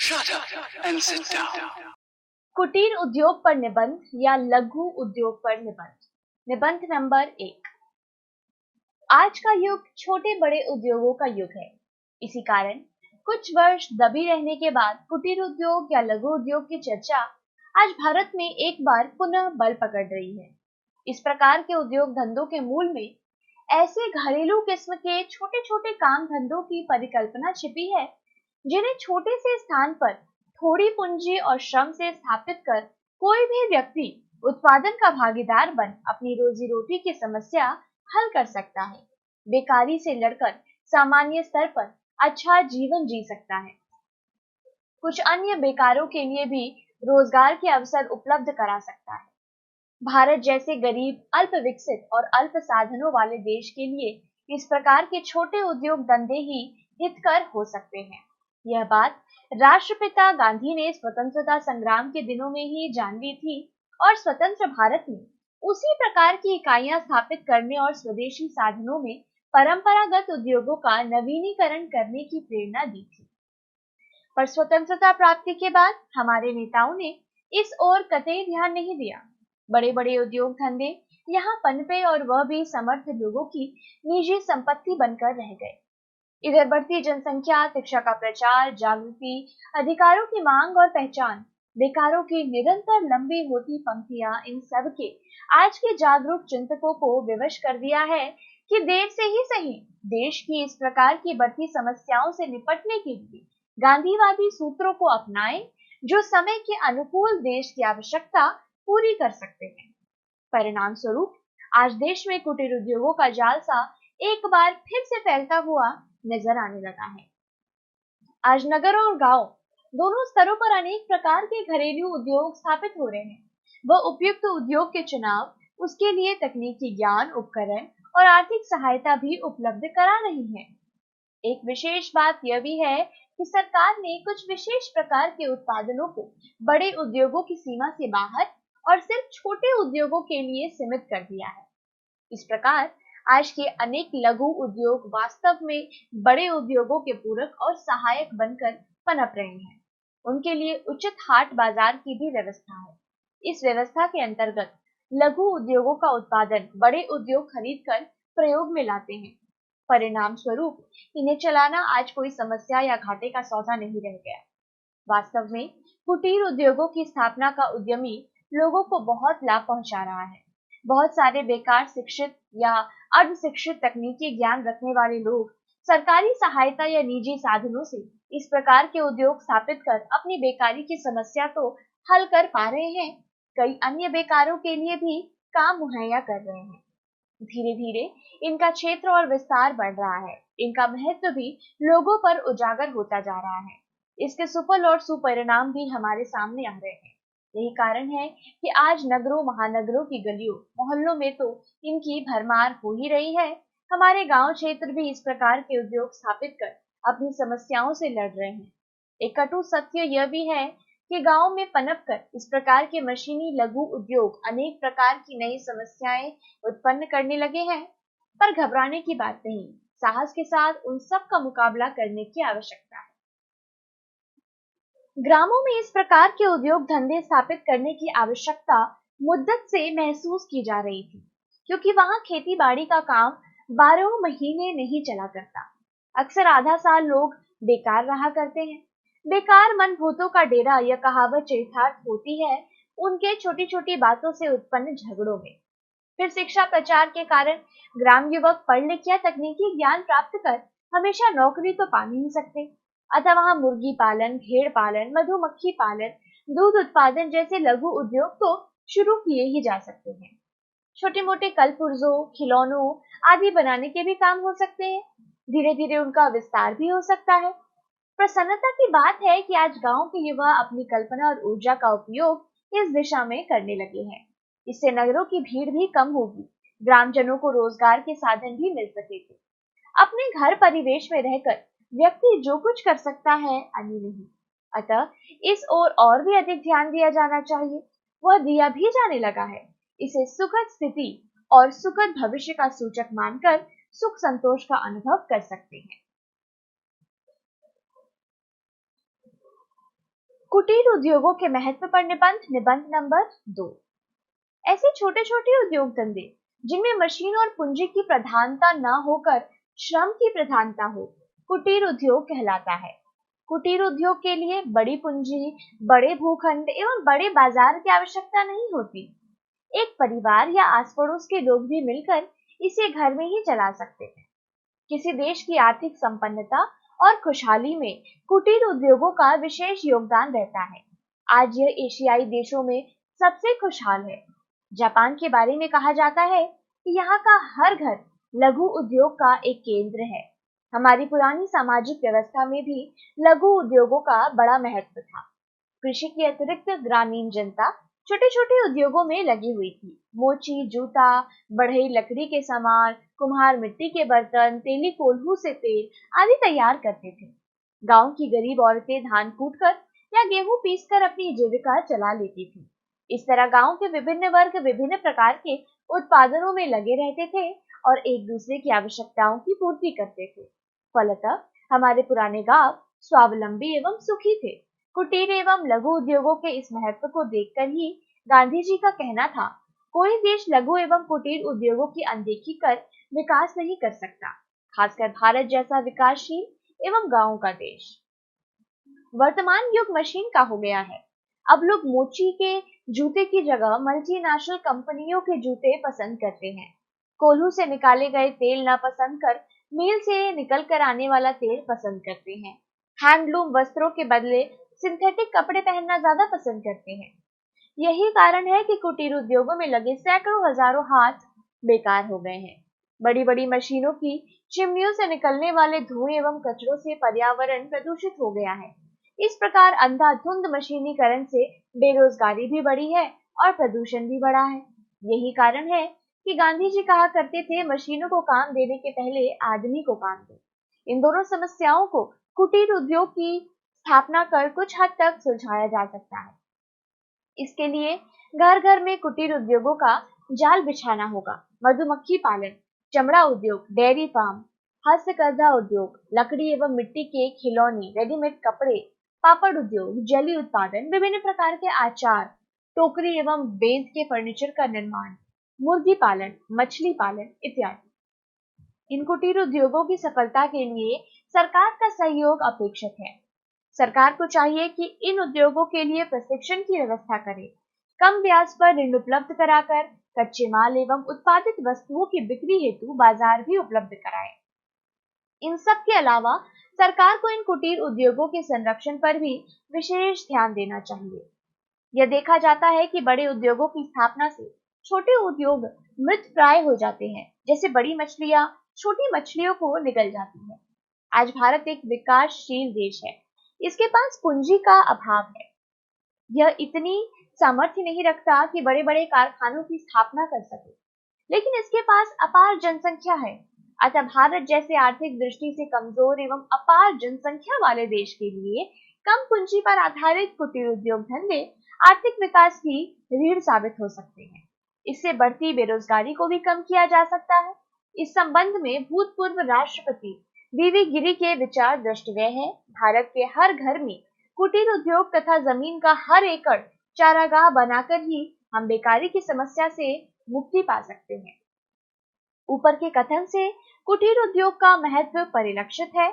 Shut up and sit down. कुटीर उद्योग पर निबंध या लघु उद्योग पर निबंध। निबंध नंबर 1। आज का युग छोटे बड़े उद्योगों का युग है। इसी कारण कुछ वर्ष दबी रहने के बाद कुटीर उद्योग या लघु उद्योग की चर्चा आज भारत में एक बार पुनः बल पकड़ रही है। इस प्रकार के उद्योग धंधों के मूल में ऐसे घरेलू किस्म के छोटे छोटे काम धंधों की परिकल्पना छिपी है, जिन्हें छोटे से स्थान पर थोड़ी पूंजी और श्रम से स्थापित कर कोई भी व्यक्ति उत्पादन का भागीदार बन अपनी रोजी रोटी की समस्या हल कर सकता है, बेकारी से लड़कर सामान्य स्तर पर अच्छा जीवन जी सकता है। कुछ अन्य बेकारों के लिए भी रोजगार के अवसर उपलब्ध करा सकता है। भारत जैसे गरीब, अल्प विकसित और अल्प साधनों वाले देश के लिए इस प्रकार के छोटे उद्योग धंधे ही हितकर हो सकते हैं। यह बात राष्ट्रपिता गांधी ने स्वतंत्रता संग्राम के दिनों में ही जान ली थी और स्वतंत्र भारत में उसी प्रकार की इकाइयां स्थापित करने और स्वदेशी साधनों में परंपरागत उद्योगों का नवीनीकरण करने की प्रेरणा दी थी। पर स्वतंत्रता प्राप्ति के बाद हमारे नेताओं ने इस ओर कतई ध्यान नहीं दिया। बड़े बड़े उद्योग धंधे यहाँ पनपे और वह भी समर्थ लोगों की निजी संपत्ति बनकर रह गए। इधर बढ़ती जनसंख्या, शिक्षा का प्रचार, जागृति, अधिकारों की मांग और पहचान, बेकारों की निरंतर लंबी होती पंक्तियां, इन सब के आज के जागरूक चिंतकों को विवश कर दिया है कि देर से ही सही देश की इस प्रकार की बढ़ती समस्याओं से निपटने के लिए गांधीवादी सूत्रों को अपनाएं, जो समय के अनुकूल देश की आवश्यकता पूरी कर सकते हैं। परिणाम स्वरूप आज देश में कुटीर उद्योगों का जालसा एक बार फिर से फैलता हुआ नजर आने लगा है। आज नगरों और गांव दोनों स्तरों पर अनेक प्रकार के घरेलू उद्योग स्थापित हो रहे हैं। वह उपयुक्त उद्योग के चुनाव, उसके लिए तकनीकी ज्ञान, उपकरण और आर्थिक सहायता भी उपलब्ध करा रही है। एक विशेष बात यह भी है कि सरकार ने कुछ विशेष प्रकार के उत्पादनों को बड़े उद्योगों की सीमा से बाहर और सिर्फ छोटे उद्योगों के लिए सीमित कर दिया है। इस प्रकार आज के अनेक लघु उद्योग वास्तव में बड़े उद्योगों के पूरक और सहायक बनकर पनप रहे हैं। उनके लिए उचित हाट बाजार की भी व्यवस्था है। इस व्यवस्था के अंतर्गत लघु उद्योगों का उत्पादन बड़े उद्योग खरीद कर प्रयोग में लाते हैं। परिणाम स्वरूप इन्हें चलाना आज कोई समस्या या घाटे का सौदा नहीं रह गया। वास्तव में कुटीर उद्योगों की स्थापना का उद्यमी लोगों को बहुत लाभ पहुंचा रहा है। बहुत सारे बेकार शिक्षित या अर्ध शिक्षित तकनीकी ज्ञान रखने वाले लोग सरकारी सहायता या निजी साधनों से इस प्रकार के उद्योग स्थापित कर अपनी बेकारी की समस्या तो हल कर पा रहे हैं, कई अन्य बेकारों के लिए भी काम मुहैया कर रहे हैं। धीरे धीरे इनका क्षेत्र और विस्तार बढ़ रहा है। इनका महत्व भी लोगों पर उजागर होता जा रहा है। इसके सुफल और सुपरिणाम भी हमारे सामने आ रहे हैं। यही कारण है कि आज नगरों, महानगरों की गलियों, मोहल्लों में तो इनकी भरमार हो ही रही है। हमारे गांव क्षेत्र भी इस प्रकार के उद्योग स्थापित कर अपनी समस्याओं से लड़ रहे हैं। एक कटु सत्य यह भी है कि गांव में पनप कर इस प्रकार के मशीनी लघु उद्योग अनेक प्रकार की नई समस्याएं उत्पन्न करने लगे हैं। पर घबराने की बात नहीं, साहस के साथ उन सब का मुकाबला करने की आवश्यकता है। ग्रामों में इस प्रकार के उद्योग धंधे स्थापित करने की आवश्यकता मुद्दत से महसूस की जा रही थी, क्योंकि वहां खेती बाड़ी का काम 12 महीने नहीं चला करता। अक्सर आधा साल लोग बेकार रहा करते हैं। बेकार मन भूतों का डेरा, यह कहावत चरितार्थ होती है उनके छोटी छोटी बातों से उत्पन्न झगड़ों में। फिर शिक्षा प्रचार के कारण ग्राम युवक पढ़ लिख या तकनीकी ज्ञान प्राप्त कर हमेशा नौकरी तो पा नहीं सकते, अतः वहां मुर्गी पालन, भेड़ पालन, मधुमक्खी पालन, दूध उत्पादन जैसे लघु उद्योग तो शुरू किए ही जा सकते हैं। छोटे मोटे कलपुर्जों, खिलौनों आदि बनाने के भी काम हो सकते हैं। धीरे धीरे उनका विस्तार भी हो सकता है। प्रसन्नता की बात है कि आज गांव के युवा अपनी कल्पना और ऊर्जा का उपयोग इस दिशा में करने लगे हैं। इससे नगरों की भीड़ भी कम होगी, ग्रामजनों को रोजगार के साधन भी मिल सकेंगे। अपने घर परिवेश में रहकर व्यक्ति जो कुछ कर सकता है, अन्य नहीं। अतः इस ओर और भी अधिक ध्यान दिया जाना चाहिए। वह दिया भी जाने लगा है। इसे सुखद स्थिति और सुखद भविष्य का सूचक मानकर सुख संतोष का अनुभव कर सकते हैं। कुटीर उद्योगों के महत्व पर निबंध नंबर 2। ऐसे छोटे छोटे उद्योग धंधे जिनमें मशीन और पूंजी की प्रधानता न होकर श्रम की प्रधानता हो, कुटीर उद्योग कहलाता है। कुटीर उद्योग के लिए बड़ी पूंजी, बड़े भूखंड एवं बड़े बाजार की आवश्यकता नहीं होती। एक परिवार या आस पड़ोस के लोग भी मिलकर इसे घर में ही चला सकते हैं। किसी देश की आर्थिक संपन्नता और खुशहाली में कुटीर उद्योगों का विशेष योगदान रहता है। आज यह एशियाई देशों में सबसे खुशहाल है। जापान के बारे में कहा जाता है कि यहाँ का हर घर लघु उद्योग का एक केंद्र है। हमारी पुरानी सामाजिक व्यवस्था में भी लघु उद्योगों का बड़ा महत्व था। कृषि के अतिरिक्त ग्रामीण जनता छोटे छोटे उद्योगों में लगी हुई थी। मोची, जूता, बढ़ई लकड़ी के सामान, कुम्हार मिट्टी के बर्तन, तेली कोल्हू से तेल आदि तैयार करते थे। गांव की गरीब औरतें धान कूटकर या गेहूं पीसकर अपनी जीविका चला लेती थी। इस तरह गांव के विभिन्न वर्ग विभिन्न प्रकार के उत्पादनों में लगे रहते थे और एक दूसरे की आवश्यकताओं की पूर्ति करते थे। फलतः हमारे पुराने गांव स्वावलंबी एवं सुखी थे। कुटीर एवं लघु उद्योगों के इस महत्व को देखकर ही गांधी जी का कहना था, कोई देश लघु एवं कुटीर उद्योगों की अनदेखी कर विकास नहीं कर सकता, खासकर भारत जैसा विकासशील एवं गांवों का देश। वर्तमान युग मशीन का हो गया है। अब लोग मोची के जूते की जगह मल्टीनेशनल कंपनियों के जूते पसंद करते हैं। कोल्हू से निकाले गए तेल ना पसंद कर मिल से निकल कर आने वाला तेल पसंद करते हैं। हैंडलूम वस्त्रों के बदले सिंथेटिक कपड़े पहनना ज्यादा पसंद करते हैं। यही कारण है कि कुटीर उद्योगों में लगे सैकड़ों हजारों हाथ बेकार हो गए हैं। बड़ी बड़ी मशीनों की चिमनियों से निकलने वाले धुएं एवं कचरों से पर्यावरण प्रदूषित हो गया है। इस प्रकार अंधाधुंध मशीनीकरण से बेरोजगारी भी बढ़ी है और प्रदूषण भी बढ़ा है। यही कारण है कि गांधी जी कहा करते थे, मशीनों को काम देने के पहले आदमी को काम दो। इन दोनों समस्याओं को कुटीर उद्योग की स्थापना कर कुछ हद तक सुलझाया जा सकता है। इसके लिए घर घर में कुटीर उद्योगों का जाल बिछाना होगा। मधुमक्खी पालन, चमड़ा उद्योग, डेयरी फार्म, हस्तकरघा उद्योग, लकड़ी एवं मिट्टी के खिलौने, रेडीमेड कपड़े, पापड़ उद्योग, जली उत्पादन, विभिन्न प्रकार के आचार, टोकरी एवं बेंत के फर्नीचर का निर्माण, मुर्गी पालन, मछली पालन इत्यादि। इन कुटीर उद्योगों की सफलता के लिए सरकार का सहयोग अपेक्षित है। सरकार को चाहिए कि इन उद्योगों के लिए प्रशिक्षण की व्यवस्था करे, कम ब्याज पर ऋण उपलब्ध कराकर कच्चे माल एवं उत्पादित वस्तुओं की बिक्री हेतु बाजार भी उपलब्ध कराए। इन सब के अलावा सरकार को इन कुटीर उद्योगों के संरक्षण पर भी विशेष ध्यान देना चाहिए। यह देखा जाता है कि बड़े उद्योगों की स्थापना से छोटे उद्योग मृत प्राय हो जाते हैं, जैसे बड़ी मछलियां छोटी मछलियों को निगल जाती है। आज भारत एक विकासशील देश है। इसके पास पूंजी का अभाव है। यह इतनी सामर्थ्य नहीं रखता कि बड़े बड़े कारखानों की स्थापना कर सके, लेकिन इसके पास अपार जनसंख्या है। अतः भारत जैसे आर्थिक दृष्टि से कमजोर एवं अपार जनसंख्या वाले देश के लिए कम पूंजी पर आधारित कुटीर उद्योग धंधे आर्थिक विकास की रीढ़ साबित हो सकते हैं। इससे बढ़ती बेरोजगारी को भी कम किया जा सकता है। इस संबंध में भूतपूर्व राष्ट्रपति वी.वी. गिरी के विचार दृष्टव्य है। भारत के हर घर में कुटीर उद्योग तथा जमीन का हर एकड़ चारागाह बनाकर ही हम बेकारी की समस्या से मुक्ति पा सकते हैं। ऊपर के कथन से कुटीर उद्योग का महत्व परिलक्षित है।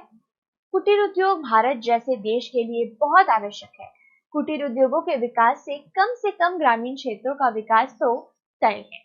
कुटीर उद्योग भारत जैसे देश के लिए बहुत आवश्यक है। कुटीर उद्योगों के विकास से कम ग्रामीण क्षेत्रों का विकास तो तय है।